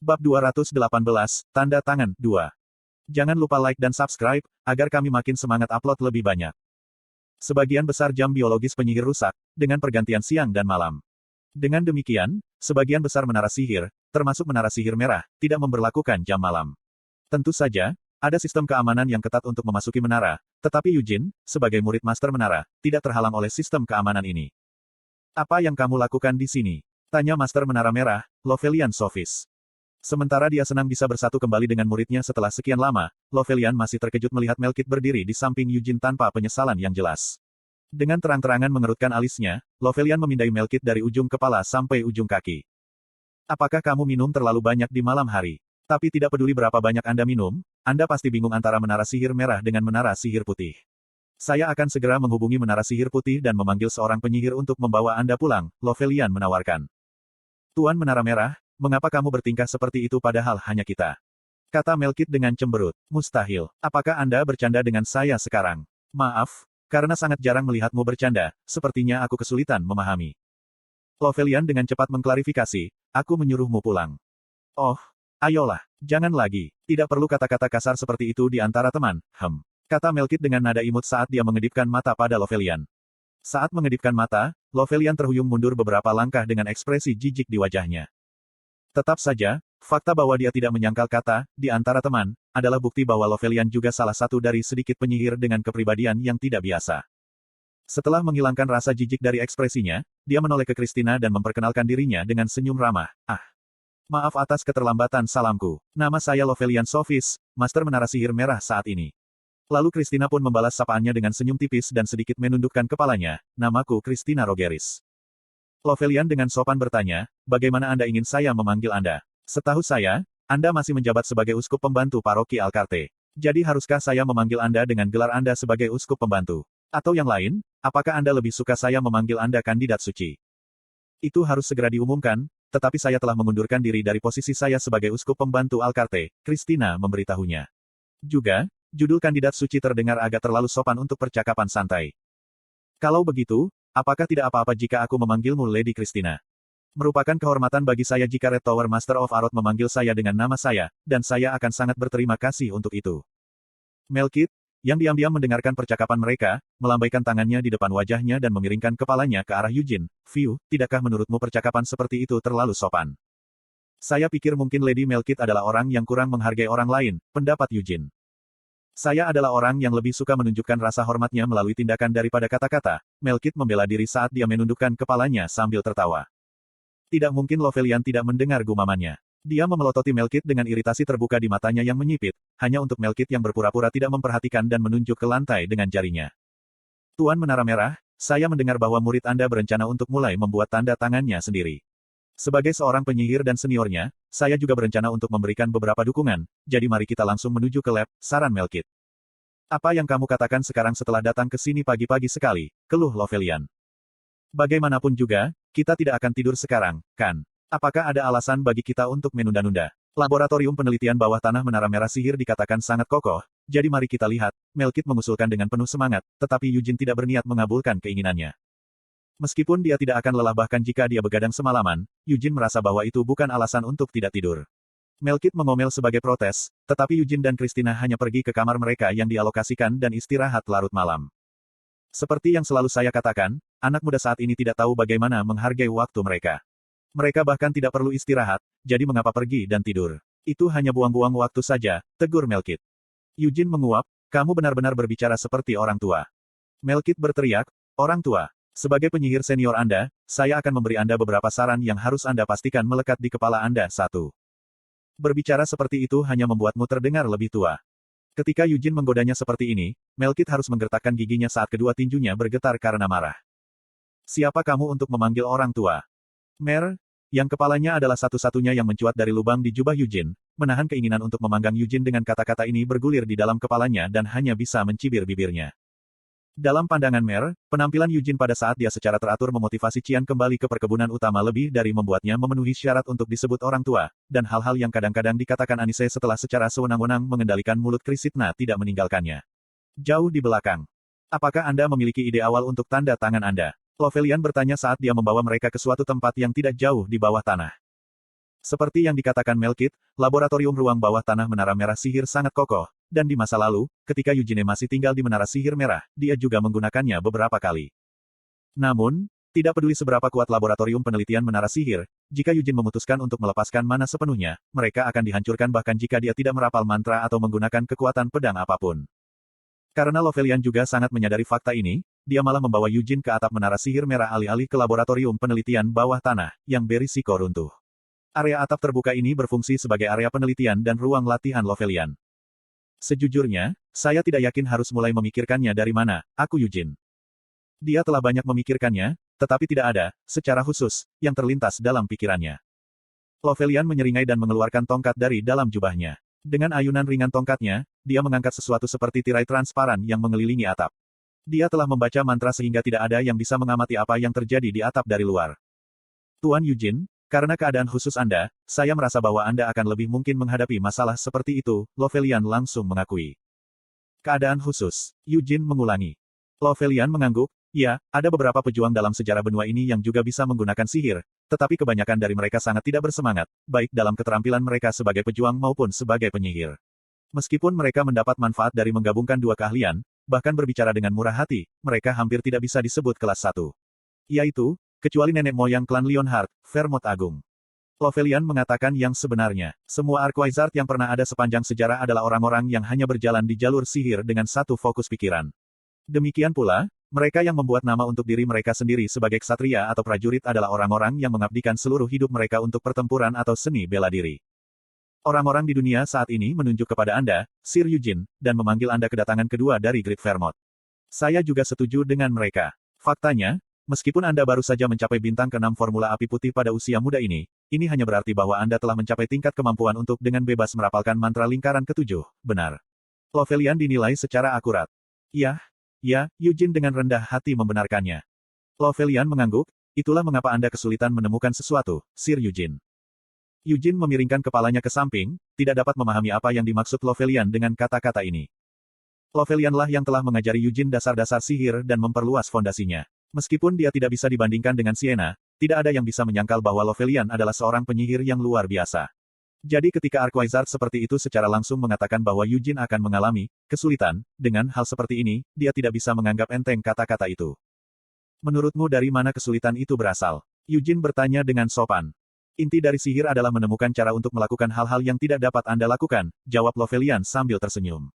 Bab 218, Tanda Tangan, 2. Jangan lupa like dan subscribe, agar kami makin semangat upload lebih banyak. Sebagian besar jam biologis penyihir rusak, dengan pergantian siang dan malam. Dengan demikian, sebagian besar menara sihir, termasuk menara sihir merah, tidak memberlakukan jam malam. Tentu saja, ada sistem keamanan yang ketat untuk memasuki menara, tetapi Eugene, sebagai murid master menara, tidak terhalang oleh sistem keamanan ini. Apa yang kamu lakukan di sini? Tanya Master Menara Merah, Lovelian Sophis. Sementara dia senang bisa bersatu kembali dengan muridnya setelah sekian lama, Lovelian masih terkejut melihat Melkit berdiri di samping Eugene tanpa penyesalan yang jelas. Dengan terang-terangan mengerutkan alisnya, Lovelian memindai Melkit dari ujung kepala sampai ujung kaki. Apakah kamu minum terlalu banyak di malam hari? Tapi tidak peduli berapa banyak Anda minum, Anda pasti bingung antara menara sihir merah dengan menara sihir putih. Saya akan segera menghubungi menara sihir putih dan memanggil seorang penyihir untuk membawa Anda pulang, Lovelian menawarkan. Tuan Menara Merah, mengapa kamu bertingkah seperti itu padahal hanya kita? Kata Melkit dengan cemberut. Mustahil. Apakah Anda bercanda dengan saya sekarang? Maaf, karena sangat jarang melihatmu bercanda, sepertinya aku kesulitan memahami. Lovelian dengan cepat mengklarifikasi, aku menyuruhmu pulang. Oh, ayolah, jangan lagi. Tidak perlu kata-kata kasar seperti itu di antara teman, kata Melkit dengan nada imut saat dia mengedipkan mata pada Lovelian. Saat mengedipkan mata, Lovelian terhuyung mundur beberapa langkah dengan ekspresi jijik di wajahnya. Tetap saja, fakta bahwa dia tidak menyangkal kata, di antara teman, adalah bukti bahwa Lovelian juga salah satu dari sedikit penyihir dengan kepribadian yang tidak biasa. Setelah menghilangkan rasa jijik dari ekspresinya, dia menoleh ke Christina dan memperkenalkan dirinya dengan senyum ramah. Maaf atas keterlambatan salamku. Nama saya Lovelian Sophis, Master Menara Sihir Merah saat ini. Lalu Christina pun membalas sapaannya dengan senyum tipis dan sedikit menundukkan kepalanya, namaku Christina Rogeris. Lovelian dengan sopan bertanya, bagaimana Anda ingin saya memanggil Anda? Setahu saya, Anda masih menjabat sebagai uskup pembantu paroki Alcarte. Jadi haruskah saya memanggil Anda dengan gelar Anda sebagai uskup pembantu? Atau yang lain, apakah Anda lebih suka saya memanggil Anda kandidat suci? Itu harus segera diumumkan, tetapi saya telah mengundurkan diri dari posisi saya sebagai uskup pembantu Alcarte, Christina memberitahunya. Juga, judul kandidat suci terdengar agak terlalu sopan untuk percakapan santai. Kalau begitu, apakah tidak apa-apa jika aku memanggilmu Lady Christina? Merupakan kehormatan bagi saya jika Red Tower Master of Arot memanggil saya dengan nama saya, dan saya akan sangat berterima kasih untuk itu. Melkit, yang diam-diam mendengarkan percakapan mereka, melambaikan tangannya di depan wajahnya dan memiringkan kepalanya ke arah Eugene. Tidakkah menurutmu percakapan seperti itu terlalu sopan? Saya pikir mungkin Lady Melkit adalah orang yang kurang menghargai orang lain, pendapat Eugene. Saya adalah orang yang lebih suka menunjukkan rasa hormatnya melalui tindakan daripada kata-kata. Melkit membela diri saat dia menundukkan kepalanya sambil tertawa. Tidak mungkin Lovelian tidak mendengar gumamannya. Dia memelototi Melkit dengan iritasi terbuka di matanya yang menyipit, hanya untuk Melkit yang berpura-pura tidak memperhatikan dan menunjuk ke lantai dengan jarinya. Tuan Menara Merah, saya mendengar bahwa murid Anda berencana untuk mulai membuat tanda tangannya sendiri. Sebagai seorang penyihir dan seniornya, saya juga berencana untuk memberikan beberapa dukungan, jadi mari kita langsung menuju ke lab, saran Melkit. Apa yang kamu katakan sekarang setelah datang ke sini pagi-pagi sekali, keluh Lovelian. Bagaimanapun juga, kita tidak akan tidur sekarang, kan? Apakah ada alasan bagi kita untuk menunda-nunda? Laboratorium penelitian bawah tanah Menara Merah Sihir dikatakan sangat kokoh, jadi mari kita lihat, Melkit mengusulkan dengan penuh semangat, tetapi Eugene tidak berniat mengabulkan keinginannya. Meskipun dia tidak akan lelah bahkan jika dia begadang semalaman, Eugene merasa bahwa itu bukan alasan untuk tidak tidur. Melkit mengomel sebagai protes, tetapi Eugene dan Christina hanya pergi ke kamar mereka yang dialokasikan dan istirahat larut malam. Seperti yang selalu saya katakan, anak muda saat ini tidak tahu bagaimana menghargai waktu mereka. Mereka bahkan tidak perlu istirahat, jadi mengapa pergi dan tidur? Itu hanya buang-buang waktu saja, tegur Melkit. Eugene menguap, kamu benar-benar berbicara seperti orang tua. Melkit berteriak, orang tua. Sebagai penyihir senior Anda, saya akan memberi Anda beberapa saran yang harus Anda pastikan melekat di kepala Anda. 1. Berbicara seperti itu hanya membuatmu terdengar lebih tua. Ketika Eugene menggodanya seperti ini, Melkit harus menggertakkan giginya saat kedua tinjunya bergetar karena marah. Siapa kamu untuk memanggil orang tua? Mer, yang kepalanya adalah satu-satunya yang mencuat dari lubang di jubah Eugene, menahan keinginan untuk memanggang Eugene dengan kata-kata ini bergulir di dalam kepalanya dan hanya bisa mencibir bibirnya. Dalam pandangan Mer, penampilan Eugene pada saat dia secara teratur memotivasi Qian kembali ke perkebunan utama lebih dari membuatnya memenuhi syarat untuk disebut orang tua, dan hal-hal yang kadang-kadang dikatakan Anise setelah secara sewenang-wenang mengendalikan mulut Christina tidak meninggalkannya. Jauh di belakang. Apakah Anda memiliki ide awal untuk tanda tangan Anda? Lovelian bertanya saat dia membawa mereka ke suatu tempat yang tidak jauh di bawah tanah. Seperti yang dikatakan Melkit, laboratorium ruang bawah tanah Menara Merah Sihir sangat kokoh, dan di masa lalu, ketika Eugene masih tinggal di Menara Sihir Merah, dia juga menggunakannya beberapa kali. Namun, tidak peduli seberapa kuat laboratorium penelitian Menara Sihir, jika Eugene memutuskan untuk melepaskan mana sepenuhnya, mereka akan dihancurkan bahkan jika dia tidak merapal mantra atau menggunakan kekuatan pedang apapun. Karena Lovelian juga sangat menyadari fakta ini, dia malah membawa Eugene ke atap Menara Sihir Merah alih-alih ke laboratorium penelitian bawah tanah, yang berisiko runtuh. Area atap terbuka ini berfungsi sebagai area penelitian dan ruang latihan Lovelian. Sejujurnya, saya tidak yakin harus mulai memikirkannya dari mana, aku Eugene. Dia telah banyak memikirkannya, tetapi tidak ada, secara khusus, yang terlintas dalam pikirannya. Lovelian menyeringai dan mengeluarkan tongkat dari dalam jubahnya. Dengan ayunan ringan tongkatnya, dia mengangkat sesuatu seperti tirai transparan yang mengelilingi atap. Dia telah membaca mantra sehingga tidak ada yang bisa mengamati apa yang terjadi di atap dari luar. Tuan Eugene, karena keadaan khusus Anda, saya merasa bahwa Anda akan lebih mungkin menghadapi masalah seperti itu, Lovelian langsung mengakui. Keadaan khusus, Eugene mengulangi. Lovelian mengangguk, ya, ada beberapa pejuang dalam sejarah benua ini yang juga bisa menggunakan sihir, tetapi kebanyakan dari mereka sangat tidak bersemangat, baik dalam keterampilan mereka sebagai pejuang maupun sebagai penyihir. Meskipun mereka mendapat manfaat dari menggabungkan dua keahlian, bahkan berbicara dengan murah hati, mereka hampir tidak bisa disebut kelas 1. Yaitu, kecuali nenek moyang klan Leonhardt, Vermont Agung. Lovelian mengatakan yang sebenarnya, semua Archwizard yang pernah ada sepanjang sejarah adalah orang-orang yang hanya berjalan di jalur sihir dengan satu fokus pikiran. Demikian pula, mereka yang membuat nama untuk diri mereka sendiri sebagai ksatria atau prajurit adalah orang-orang yang mengabdikan seluruh hidup mereka untuk pertempuran atau seni bela diri. Orang-orang di dunia saat ini menunjuk kepada Anda, Sir Eugene, dan memanggil Anda kedatangan kedua dari Great Vermont. Saya juga setuju dengan mereka. Faktanya, meskipun Anda baru saja mencapai bintang ke-6 Formula Api Putih pada usia muda ini hanya berarti bahwa Anda telah mencapai tingkat kemampuan untuk dengan bebas merapalkan mantra lingkaran ke-7, benar. Lovelian dinilai secara akurat. Ya, Eugene dengan rendah hati membenarkannya. Lovelian mengangguk, itulah mengapa Anda kesulitan menemukan sesuatu, Sir Eugene. Eugene memiringkan kepalanya ke samping, tidak dapat memahami apa yang dimaksud Lovelian dengan kata-kata ini. Lovelianlah yang telah mengajari Eugene dasar-dasar sihir dan memperluas fondasinya. Meskipun dia tidak bisa dibandingkan dengan Sienna, tidak ada yang bisa menyangkal bahwa Lovelian adalah seorang penyihir yang luar biasa. Jadi ketika Archwizard seperti itu secara langsung mengatakan bahwa Eugene akan mengalami kesulitan, dengan hal seperti ini, dia tidak bisa menganggap enteng kata-kata itu. Menurutmu dari mana kesulitan itu berasal? Eugene bertanya dengan sopan. Inti dari sihir adalah menemukan cara untuk melakukan hal-hal yang tidak dapat Anda lakukan, jawab Lovelian sambil tersenyum.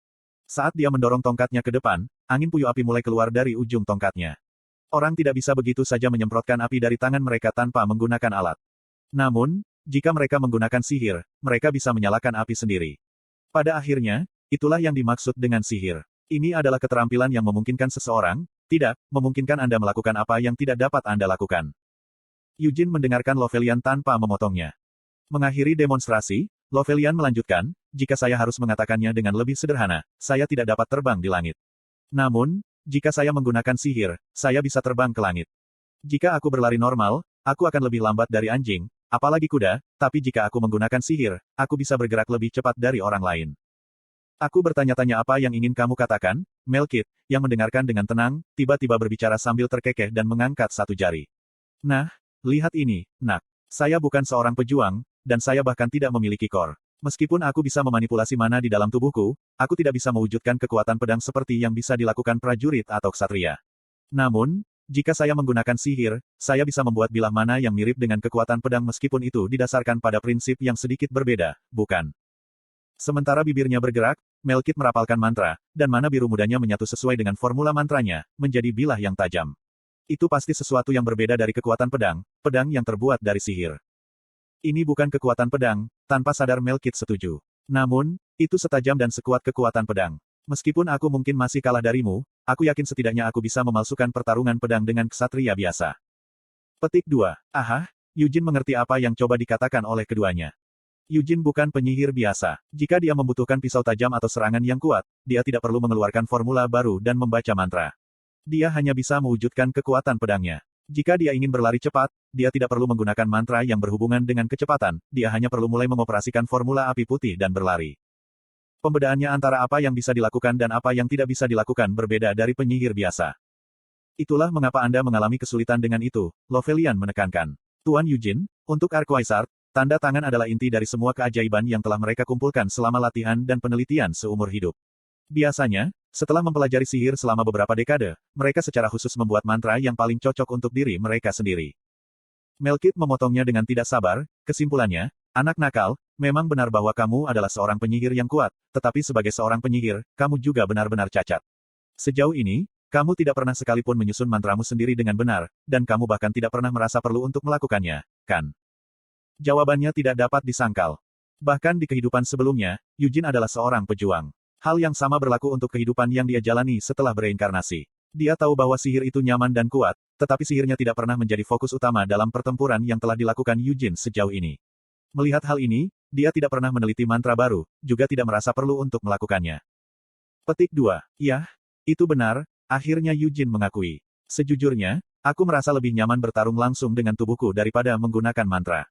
Saat dia mendorong tongkatnya ke depan, angin puyuh api mulai keluar dari ujung tongkatnya. Orang tidak bisa begitu saja menyemprotkan api dari tangan mereka tanpa menggunakan alat. Namun, jika mereka menggunakan sihir, mereka bisa menyalakan api sendiri. Pada akhirnya, itulah yang dimaksud dengan sihir. Ini adalah keterampilan yang memungkinkan seseorang, tidak, memungkinkan Anda melakukan apa yang tidak dapat Anda lakukan. Eugene mendengarkan Lovelian tanpa memotongnya. Mengakhiri demonstrasi, Lovelian melanjutkan, jika saya harus mengatakannya dengan lebih sederhana, saya tidak dapat terbang di langit. Namun, jika saya menggunakan sihir, saya bisa terbang ke langit. Jika aku berlari normal, aku akan lebih lambat dari anjing, apalagi kuda, tapi jika aku menggunakan sihir, aku bisa bergerak lebih cepat dari orang lain. Aku bertanya-tanya apa yang ingin kamu katakan, Melkit, yang mendengarkan dengan tenang, tiba-tiba berbicara sambil terkekeh dan mengangkat satu jari. Nah, lihat ini, nak. Saya bukan seorang pejuang, dan saya bahkan tidak memiliki kor. Meskipun aku bisa memanipulasi mana di dalam tubuhku, aku tidak bisa mewujudkan kekuatan pedang seperti yang bisa dilakukan prajurit atau ksatria. Namun, jika saya menggunakan sihir, saya bisa membuat bilah mana yang mirip dengan kekuatan pedang meskipun itu didasarkan pada prinsip yang sedikit berbeda, bukan? Sementara bibirnya bergerak, Melkit merapalkan mantra, dan mana biru mudanya menyatu sesuai dengan formula mantranya, menjadi bilah yang tajam. Itu pasti sesuatu yang berbeda dari kekuatan pedang yang terbuat dari sihir. Ini bukan kekuatan pedang, tanpa sadar Melkit setuju. Namun, itu setajam dan sekuat kekuatan pedang. Meskipun aku mungkin masih kalah darimu, aku yakin setidaknya aku bisa memalsukan pertarungan pedang dengan ksatria biasa. Petik 2. Aha, Eugene mengerti apa yang coba dikatakan oleh keduanya. Eugene bukan penyihir biasa. Jika dia membutuhkan pisau tajam atau serangan yang kuat, dia tidak perlu mengeluarkan formula baru dan membaca mantra. Dia hanya bisa mewujudkan kekuatan pedangnya. Jika dia ingin berlari cepat, dia tidak perlu menggunakan mantra yang berhubungan dengan kecepatan, dia hanya perlu mulai mengoperasikan formula api putih dan berlari. Pembedaannya antara apa yang bisa dilakukan dan apa yang tidak bisa dilakukan berbeda dari penyihir biasa. Itulah mengapa Anda mengalami kesulitan dengan itu, Lovelian menekankan. Tuan Eugene, untuk Archwizard, tanda tangan adalah inti dari semua keajaiban yang telah mereka kumpulkan selama latihan dan penelitian seumur hidup. Biasanya, setelah mempelajari sihir selama beberapa dekade, mereka secara khusus membuat mantra yang paling cocok untuk diri mereka sendiri. Melkit memotongnya dengan tidak sabar, kesimpulannya, anak nakal, memang benar bahwa kamu adalah seorang penyihir yang kuat, tetapi sebagai seorang penyihir, kamu juga benar-benar cacat. Sejauh ini, kamu tidak pernah sekalipun menyusun mantramu sendiri dengan benar, dan kamu bahkan tidak pernah merasa perlu untuk melakukannya, kan? Jawabannya tidak dapat disangkal. Bahkan di kehidupan sebelumnya, Eugene adalah seorang pejuang. Hal yang sama berlaku untuk kehidupan yang dia jalani setelah bereinkarnasi. Dia tahu bahwa sihir itu nyaman dan kuat, tetapi sihirnya tidak pernah menjadi fokus utama dalam pertempuran yang telah dilakukan Eugene sejauh ini. Melihat hal ini, dia tidak pernah meneliti mantra baru, juga tidak merasa perlu untuk melakukannya. Petik 2. Iya, itu benar, akhirnya Eugene mengakui. Sejujurnya, aku merasa lebih nyaman bertarung langsung dengan tubuhku daripada menggunakan mantra.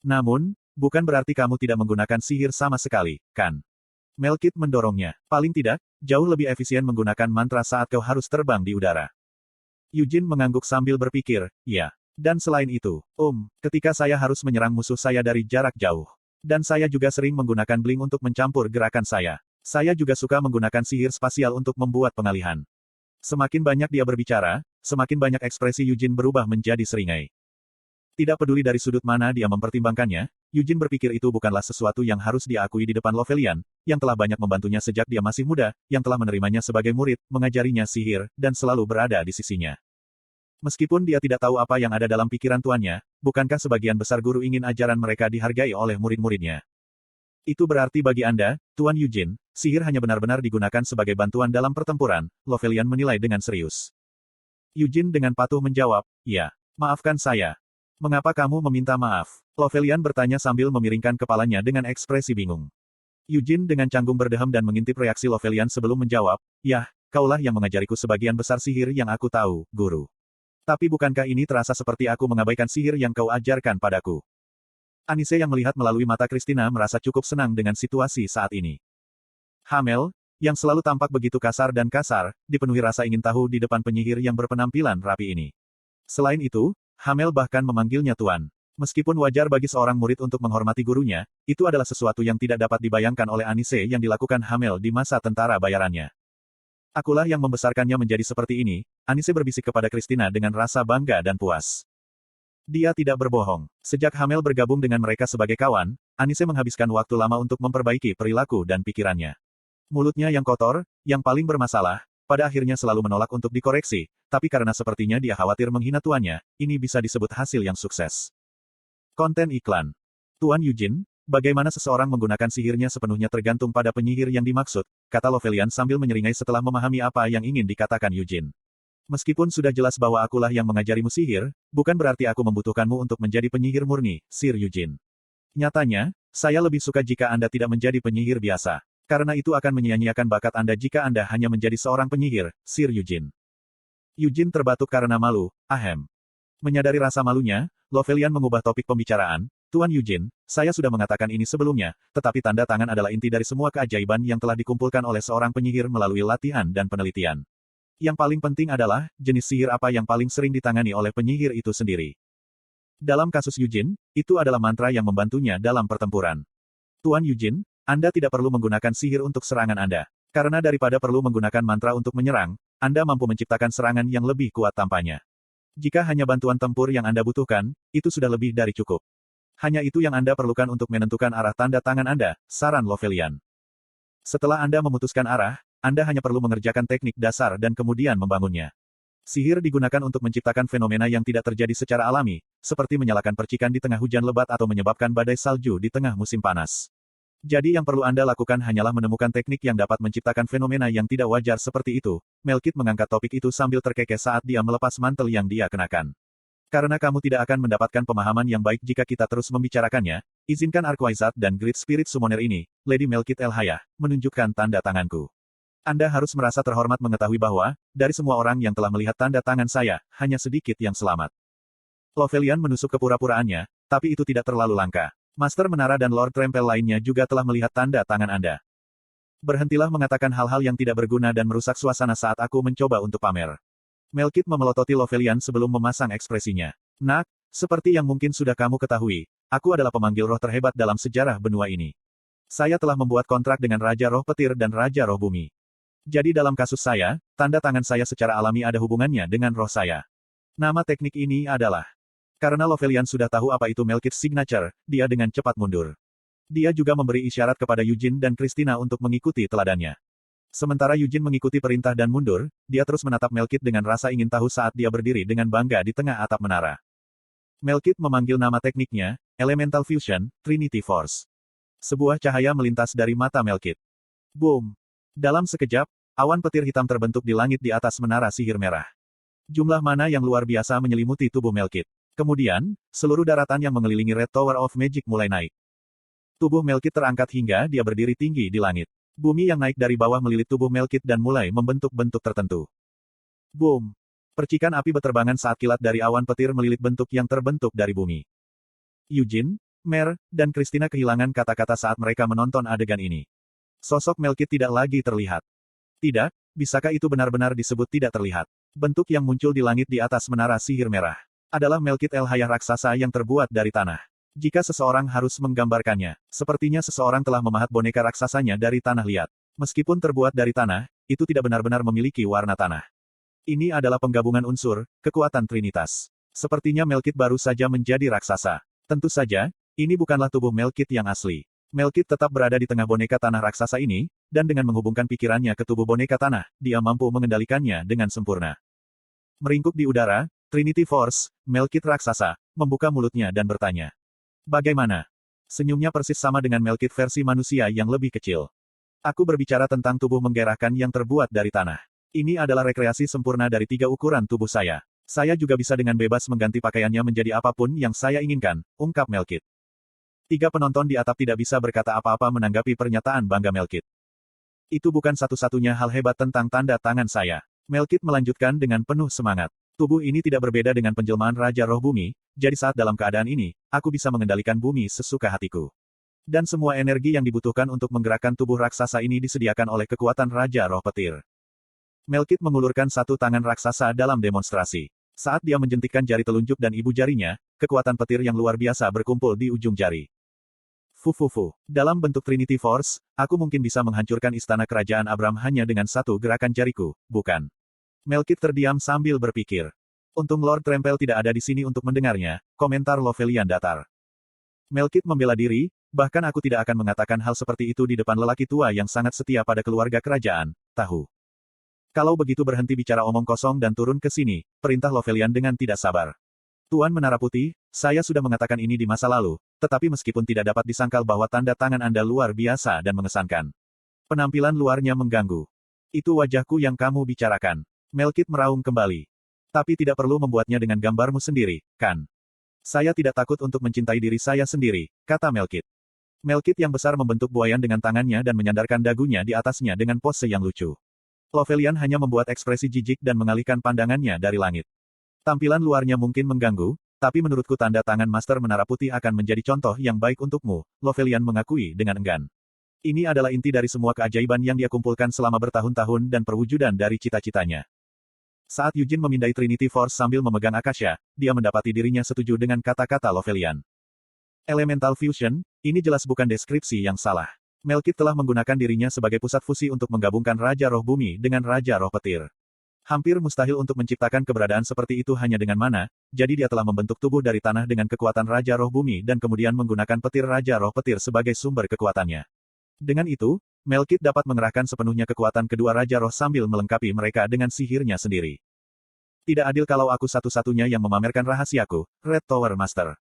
Namun, bukan berarti kamu tidak menggunakan sihir sama sekali, kan? Melkit mendorongnya. Paling tidak, jauh lebih efisien menggunakan mantra saat kau harus terbang di udara. Eugene mengangguk sambil berpikir, ya. Dan selain itu, ketika saya harus menyerang musuh saya dari jarak jauh. Dan saya juga sering menggunakan bling untuk mencampur gerakan saya. Saya juga suka menggunakan sihir spasial untuk membuat pengalihan. Semakin banyak dia berbicara, semakin banyak ekspresi Eugene berubah menjadi seringai. Tidak peduli dari sudut mana dia mempertimbangkannya, Eugene berpikir itu bukanlah sesuatu yang harus dia akui di depan Lovelian, yang telah banyak membantunya sejak dia masih muda, yang telah menerimanya sebagai murid, mengajarinya sihir, dan selalu berada di sisinya. Meskipun dia tidak tahu apa yang ada dalam pikiran tuannya, bukankah sebagian besar guru ingin ajaran mereka dihargai oleh murid-muridnya? Itu berarti bagi Anda, Tuan Eugene, sihir hanya benar-benar digunakan sebagai bantuan dalam pertempuran, Lovelian menilai dengan serius. Eugene dengan patuh menjawab, ya, maafkan saya. Mengapa kamu meminta maaf? Lovelian bertanya sambil memiringkan kepalanya dengan ekspresi bingung. Eugene dengan canggung berdeham dan mengintip reaksi Lovelian sebelum menjawab, yah, kaulah yang mengajariku sebagian besar sihir yang aku tahu, guru. Tapi bukankah ini terasa seperti aku mengabaikan sihir yang kau ajarkan padaku? Anise yang melihat melalui mata Christina merasa cukup senang dengan situasi saat ini. Hamel, yang selalu tampak begitu kasar, dipenuhi rasa ingin tahu di depan penyihir yang berpenampilan rapi ini. Selain itu, Hamel bahkan memanggilnya Tuan. Meskipun wajar bagi seorang murid untuk menghormati gurunya, itu adalah sesuatu yang tidak dapat dibayangkan oleh Anise yang dilakukan Hamel di masa tentara bayarannya. Akulah yang membesarkannya menjadi seperti ini, Anise berbisik kepada Christina dengan rasa bangga dan puas. Dia tidak berbohong. Sejak Hamel bergabung dengan mereka sebagai kawan, Anise menghabiskan waktu lama untuk memperbaiki perilaku dan pikirannya. Mulutnya yang kotor, yang paling bermasalah, pada akhirnya selalu menolak untuk dikoreksi, tapi karena sepertinya dia khawatir menghina tuannya, ini bisa disebut hasil yang sukses. Konten iklan. Tuan Eugene, bagaimana seseorang menggunakan sihirnya sepenuhnya tergantung pada penyihir yang dimaksud, kata Lovelian sambil menyeringai setelah memahami apa yang ingin dikatakan Eugene. Meskipun sudah jelas bahwa akulah yang mengajarimu sihir, bukan berarti aku membutuhkanmu untuk menjadi penyihir murni, Sir Eugene. Nyatanya, saya lebih suka jika Anda tidak menjadi penyihir biasa. Karena itu akan menyia-nyiakan bakat Anda jika Anda hanya menjadi seorang penyihir, Sir Eugene. Eugene terbatuk karena malu, ahem. Menyadari rasa malunya, Lovelian mengubah topik pembicaraan, Tuan Eugene, saya sudah mengatakan ini sebelumnya, tetapi tanda tangan adalah inti dari semua keajaiban yang telah dikumpulkan oleh seorang penyihir melalui latihan dan penelitian. Yang paling penting adalah, jenis sihir apa yang paling sering ditangani oleh penyihir itu sendiri. Dalam kasus Eugene, itu adalah mantra yang membantunya dalam pertempuran. Tuan Eugene, Anda tidak perlu menggunakan sihir untuk serangan Anda. Karena daripada perlu menggunakan mantra untuk menyerang, Anda mampu menciptakan serangan yang lebih kuat tanpanya. Jika hanya bantuan tempur yang Anda butuhkan, itu sudah lebih dari cukup. Hanya itu yang Anda perlukan untuk menentukan arah tanda tangan Anda, saran Lovelian. Setelah Anda memutuskan arah, Anda hanya perlu mengerjakan teknik dasar dan kemudian membangunnya. Sihir digunakan untuk menciptakan fenomena yang tidak terjadi secara alami, seperti menyalakan percikan di tengah hujan lebat atau menyebabkan badai salju di tengah musim panas. Jadi yang perlu Anda lakukan hanyalah menemukan teknik yang dapat menciptakan fenomena yang tidak wajar seperti itu. Melkit mengangkat topik itu sambil terkekeh saat dia melepas mantel yang dia kenakan. Karena kamu tidak akan mendapatkan pemahaman yang baik jika kita terus membicarakannya, izinkan Arquaizat dan Great Spirit Summoner ini, Lady Melkit El-Hayah, menunjukkan tanda tanganku. Anda harus merasa terhormat mengetahui bahwa, dari semua orang yang telah melihat tanda tangan saya, hanya sedikit yang selamat. Lovelian menusuk kepura-puraannya, tapi itu tidak terlalu langka. Master Menara dan Lord Trempel lainnya juga telah melihat tanda tangan Anda. Berhentilah mengatakan hal-hal yang tidak berguna dan merusak suasana saat aku mencoba untuk pamer. Melkit memelototi Lovelian sebelum memasang ekspresinya. Nak, seperti yang mungkin sudah kamu ketahui, aku adalah pemanggil roh terhebat dalam sejarah benua ini. Saya telah membuat kontrak dengan Raja Roh Petir dan Raja Roh Bumi. Jadi dalam kasus saya, tanda tangan saya secara alami ada hubungannya dengan roh saya. Nama teknik ini adalah... Karena Lovelian sudah tahu apa itu Melkit's Signature, dia dengan cepat mundur. Dia juga memberi isyarat kepada Eugene dan Christina untuk mengikuti teladannya. Sementara Eugene mengikuti perintah dan mundur, dia terus menatap Melkit dengan rasa ingin tahu saat dia berdiri dengan bangga di tengah atap menara. Melkit memanggil nama tekniknya, Elemental Fusion, Trinity Force. Sebuah cahaya melintas dari mata Melkit. Boom! Dalam sekejap, awan petir hitam terbentuk di langit di atas menara sihir merah. Jumlah mana yang luar biasa menyelimuti tubuh Melkit. Kemudian, seluruh daratan yang mengelilingi Red Tower of Magic mulai naik. Tubuh Melkit terangkat hingga dia berdiri tinggi di langit. Bumi yang naik dari bawah melilit tubuh Melkit dan mulai membentuk bentuk tertentu. Boom! Percikan api beterbangan saat kilat dari awan petir melilit bentuk yang terbentuk dari bumi. Eugene, Mer, dan Christina kehilangan kata-kata saat mereka menonton adegan ini. Sosok Melkit tidak lagi terlihat. Tidak, bisakah itu benar-benar disebut tidak terlihat? Bentuk yang muncul di langit di atas menara sihir merah adalah Melkit El Hayah raksasa yang terbuat dari tanah. Jika seseorang harus menggambarkannya, sepertinya seseorang telah memahat boneka raksasanya dari tanah liat. Meskipun terbuat dari tanah, itu tidak benar-benar memiliki warna tanah. Ini adalah penggabungan unsur, kekuatan Trinitas. Sepertinya Melkit baru saja menjadi raksasa. Tentu saja, ini bukanlah tubuh Melkit yang asli. Melkit tetap berada di tengah boneka tanah raksasa ini, dan dengan menghubungkan pikirannya ke tubuh boneka tanah, dia mampu mengendalikannya dengan sempurna. Meringkuk di udara, Trinity Force, Melkit raksasa, membuka mulutnya dan bertanya. Bagaimana? Senyumnya persis sama dengan Melkit versi manusia yang lebih kecil. Aku berbicara tentang tubuh menggerakkan yang terbuat dari tanah. Ini adalah rekreasi sempurna dari 3 ukuran tubuh saya. Saya juga bisa dengan bebas mengganti pakaiannya menjadi apapun yang saya inginkan, ungkap Melkit. 3 penonton di atap tidak bisa berkata apa-apa menanggapi pernyataan bangga Melkit. Itu bukan satu-satunya hal hebat tentang tanda tangan saya. Melkit melanjutkan dengan penuh semangat. Tubuh ini tidak berbeda dengan penjelmaan Raja Roh Bumi, jadi saat dalam keadaan ini, aku bisa mengendalikan bumi sesuka hatiku. Dan semua energi yang dibutuhkan untuk menggerakkan tubuh raksasa ini disediakan oleh kekuatan Raja Roh Petir. Melkit mengulurkan satu tangan raksasa dalam demonstrasi. Saat dia menjentikkan jari telunjuk dan ibu jarinya, kekuatan petir yang luar biasa berkumpul di ujung jari. Fufufu. Dalam bentuk Trinity Force, aku mungkin bisa menghancurkan istana kerajaan Abram hanya dengan satu gerakan jariku, bukan? Melkit terdiam sambil berpikir. Untung Lord Trempel tidak ada di sini untuk mendengarnya, komentar Lovelian datar. Melkit membela diri, bahkan aku tidak akan mengatakan hal seperti itu di depan lelaki tua yang sangat setia pada keluarga kerajaan, tahu. Kalau begitu berhenti bicara omong kosong dan turun ke sini, perintah Lovelian dengan tidak sabar. Tuan Menara Putih, saya sudah mengatakan ini di masa lalu, tetapi meskipun tidak dapat disangkal bahwa tanda tangan Anda luar biasa dan mengesankan. Penampilan luarnya mengganggu. Itu wajahku yang kamu bicarakan. Melkit meraung kembali. Tapi tidak perlu membuatnya dengan gambarmu sendiri, kan? Saya tidak takut untuk mencintai diri saya sendiri, kata Melkit. Melkit yang besar membentuk buayan dengan tangannya dan menyandarkan dagunya di atasnya dengan pose yang lucu. Lovelian hanya membuat ekspresi jijik dan mengalihkan pandangannya dari langit. Tampilan luarnya mungkin mengganggu, tapi menurutku tanda tangan Master Menara Putih akan menjadi contoh yang baik untukmu, Lovelian mengakui dengan enggan. Ini adalah inti dari semua keajaiban yang dia kumpulkan selama bertahun-tahun dan perwujudan dari cita-citanya. Saat Eugene memindai Trinity Force sambil memegang Akasha, dia mendapati dirinya setuju dengan kata-kata Lovelian. Elemental Fusion, ini jelas bukan deskripsi yang salah. Melkit telah menggunakan dirinya sebagai pusat fusi untuk menggabungkan Raja Roh Bumi dengan Raja Roh Petir. Hampir mustahil untuk menciptakan keberadaan seperti itu hanya dengan mana, jadi dia telah membentuk tubuh dari tanah dengan kekuatan Raja Roh Bumi dan kemudian menggunakan petir Raja Roh Petir sebagai sumber kekuatannya. Dengan itu, Melkit dapat mengerahkan sepenuhnya kekuatan kedua Raja Roh sambil melengkapi mereka dengan sihirnya sendiri. Tidak adil kalau aku satu-satunya yang memamerkan rahasiaku, Red Tower Master.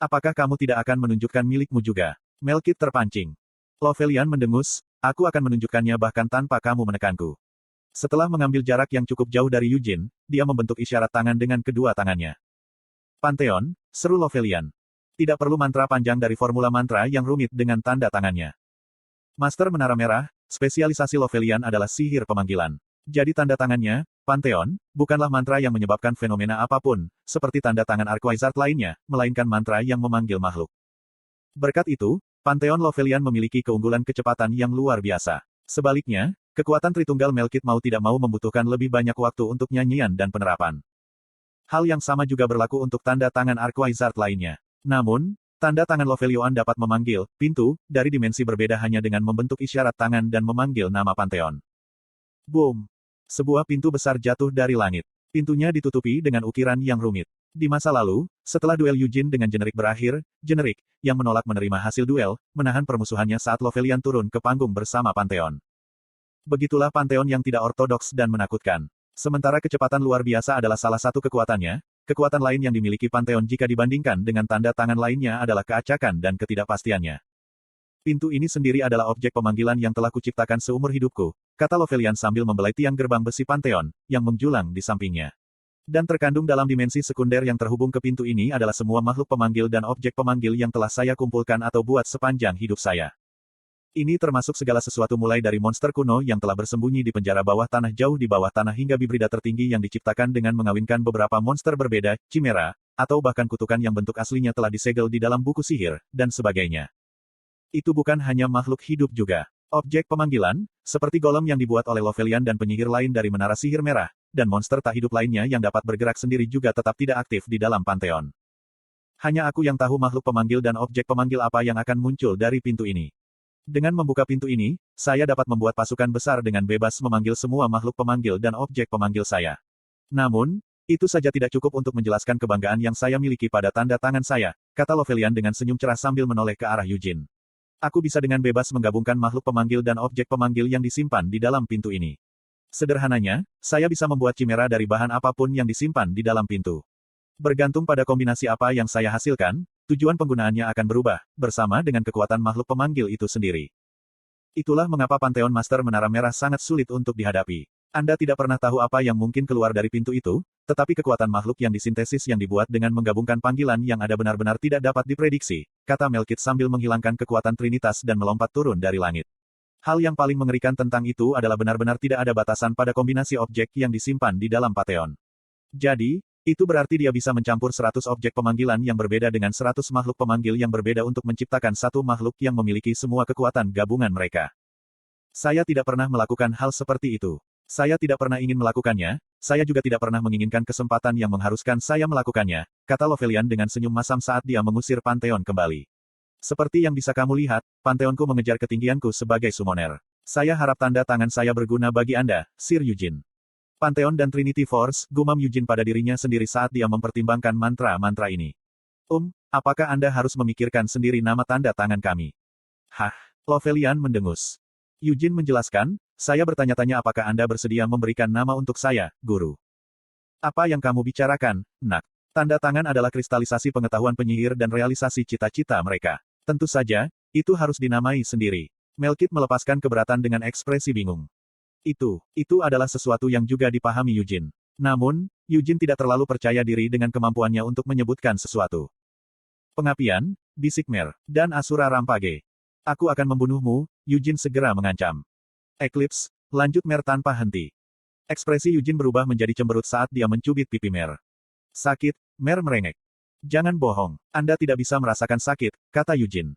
Apakah kamu tidak akan menunjukkan milikmu juga? Melkit terpancing. Lovelian mendengus, aku akan menunjukkannya bahkan tanpa kamu menekanku. Setelah mengambil jarak yang cukup jauh dari Eugene, dia membentuk isyarat tangan dengan kedua tangannya. Pantheon, seru Lovelian. Tidak perlu mantra panjang dari formula mantra yang rumit dengan tanda tangannya. Master Menara Merah, spesialisasi Lovelian adalah sihir pemanggilan. Jadi tanda tangannya, Pantheon, bukanlah mantra yang menyebabkan fenomena apapun, seperti tanda tangan Arquizard lainnya, melainkan mantra yang memanggil makhluk. Berkat itu, Pantheon Lovelian memiliki keunggulan kecepatan yang luar biasa. Sebaliknya, Kekuatan Tritunggal Melkit mau tidak mau membutuhkan lebih banyak waktu untuk nyanyian dan penerapan. Hal yang sama juga berlaku untuk tanda tangan Archwizard lainnya. Namun, tanda tangan Lovelioan dapat memanggil pintu dari dimensi berbeda hanya dengan membentuk isyarat tangan dan memanggil nama Pantheon. Boom! Sebuah pintu besar jatuh dari langit. Pintunya ditutupi dengan ukiran yang rumit. Di masa lalu, setelah duel Yujin dengan Generik berakhir, Generik, yang menolak menerima hasil duel, menahan permusuhannya saat Lovelian turun ke panggung bersama Pantheon. Begitulah Pantheon yang tidak ortodoks dan menakutkan. Sementara kecepatan luar biasa adalah salah satu kekuatannya, kekuatan lain yang dimiliki Pantheon jika dibandingkan dengan tanda tangan lainnya adalah keacakan dan ketidakpastiannya. Pintu ini sendiri adalah objek pemanggilan yang telah kuciptakan seumur hidupku, kata Lovelian sambil membelai tiang gerbang besi Pantheon, yang menjulang di sampingnya. Dan terkandung dalam dimensi sekunder yang terhubung ke pintu ini adalah semua makhluk pemanggil dan objek pemanggil yang telah saya kumpulkan atau buat sepanjang hidup saya. Ini termasuk segala sesuatu mulai dari monster kuno yang telah bersembunyi di penjara bawah tanah jauh di bawah tanah hingga bibrida tertinggi yang diciptakan dengan mengawinkan beberapa monster berbeda, chimera, atau bahkan kutukan yang bentuk aslinya telah disegel di dalam buku sihir, dan sebagainya. Itu bukan hanya makhluk hidup juga. Objek pemanggilan, seperti golem yang dibuat oleh Lovelian dan penyihir lain dari menara sihir merah, dan monster tak hidup lainnya yang dapat bergerak sendiri juga tetap tidak aktif di dalam Pantheon. Hanya aku yang tahu makhluk pemanggil dan objek pemanggil apa yang akan muncul dari pintu ini. Dengan membuka pintu ini, saya dapat membuat pasukan besar dengan bebas memanggil semua makhluk pemanggil dan objek pemanggil saya. Namun, itu saja tidak cukup untuk menjelaskan kebanggaan yang saya miliki pada tanda tangan saya, kata Lovelian dengan senyum cerah sambil menoleh ke arah Yujin. Aku bisa dengan bebas menggabungkan makhluk pemanggil dan objek pemanggil yang disimpan di dalam pintu ini. Sederhananya, saya bisa membuat chimera dari bahan apapun yang disimpan di dalam pintu. Bergantung pada kombinasi apa yang saya hasilkan, tujuan penggunaannya akan berubah, bersama dengan kekuatan makhluk pemanggil itu sendiri. Itulah mengapa Pantheon Master Menara Merah sangat sulit untuk dihadapi. Anda tidak pernah tahu apa yang mungkin keluar dari pintu itu, tetapi kekuatan makhluk yang disintesis yang dibuat dengan menggabungkan panggilan yang ada benar-benar tidak dapat diprediksi, kata Melkit sambil menghilangkan kekuatan Trinitas dan melompat turun dari langit. Hal yang paling mengerikan tentang itu adalah benar-benar tidak ada batasan pada kombinasi objek yang disimpan di dalam Pantheon. Jadi, itu berarti dia bisa mencampur 100 objek pemanggilan yang berbeda dengan 100 makhluk pemanggil yang berbeda untuk menciptakan satu makhluk yang memiliki semua kekuatan gabungan mereka. Saya tidak pernah melakukan hal seperti itu. Saya tidak pernah ingin melakukannya, saya juga tidak pernah menginginkan kesempatan yang mengharuskan saya melakukannya, kata Lovelian dengan senyum masam saat dia mengusir Pantheon kembali. Seperti yang bisa kamu lihat, Pantheonku mengejar ketinggianku sebagai summoner. Saya harap tanda tangan saya berguna bagi Anda, Sir Yujin. Pantheon dan Trinity Force, gumam Yujin pada dirinya sendiri saat dia mempertimbangkan mantra-mantra ini. Apakah Anda harus memikirkan sendiri nama tanda tangan kami? Hah, Lovelian mendengus. Yujin menjelaskan, saya bertanya-tanya apakah Anda bersedia memberikan nama untuk saya, Guru. Apa yang kamu bicarakan, Nak? Tanda tangan adalah kristalisasi pengetahuan penyihir dan realisasi cita-cita mereka. Tentu saja, itu harus dinamai sendiri. Melkit melepaskan keberatan dengan ekspresi bingung. Itu adalah sesuatu yang juga dipahami Yujin. Namun, Yujin tidak terlalu percaya diri dengan kemampuannya untuk menyebutkan sesuatu. Pengapian, bisik Mer, dan Asura Rampage. Aku akan membunuhmu, Yujin segera mengancam. Eclipse, lanjut Mer tanpa henti. Ekspresi Yujin berubah menjadi cemberut saat dia mencubit pipi Mer. Sakit, Mer merengek. Jangan bohong, Anda tidak bisa merasakan sakit, kata Yujin.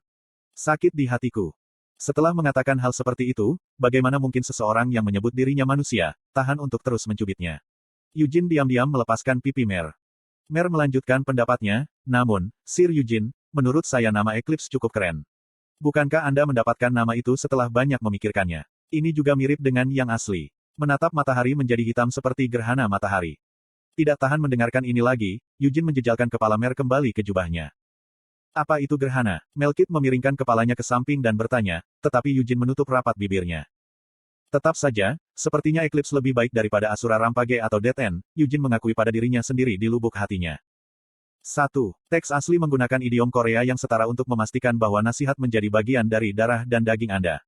Sakit di hatiku. Setelah mengatakan hal seperti itu, bagaimana mungkin seseorang yang menyebut dirinya manusia, tahan untuk terus mencubitnya. Yujin diam-diam melepaskan pipi Mer. Mer melanjutkan pendapatnya, namun, Sir Yujin, menurut saya nama Eclipse cukup keren. Bukankah Anda mendapatkan nama itu setelah banyak memikirkannya? Ini juga mirip dengan yang asli. Menatap matahari menjadi hitam seperti gerhana matahari. Tidak tahan mendengarkan ini lagi, Yujin menjejalkan kepala Mer kembali ke jubahnya. Apa itu gerhana? Melkit memiringkan kepalanya ke samping dan bertanya, tetapi Yujin menutup rapat bibirnya. Tetap saja, sepertinya Eclipse lebih baik daripada Asura Rampage atau Death End, Yujin mengakui pada dirinya sendiri di lubuk hatinya. 1. Teks asli menggunakan idiom Korea yang setara untuk memastikan bahwa nasihat menjadi bagian dari darah dan daging Anda.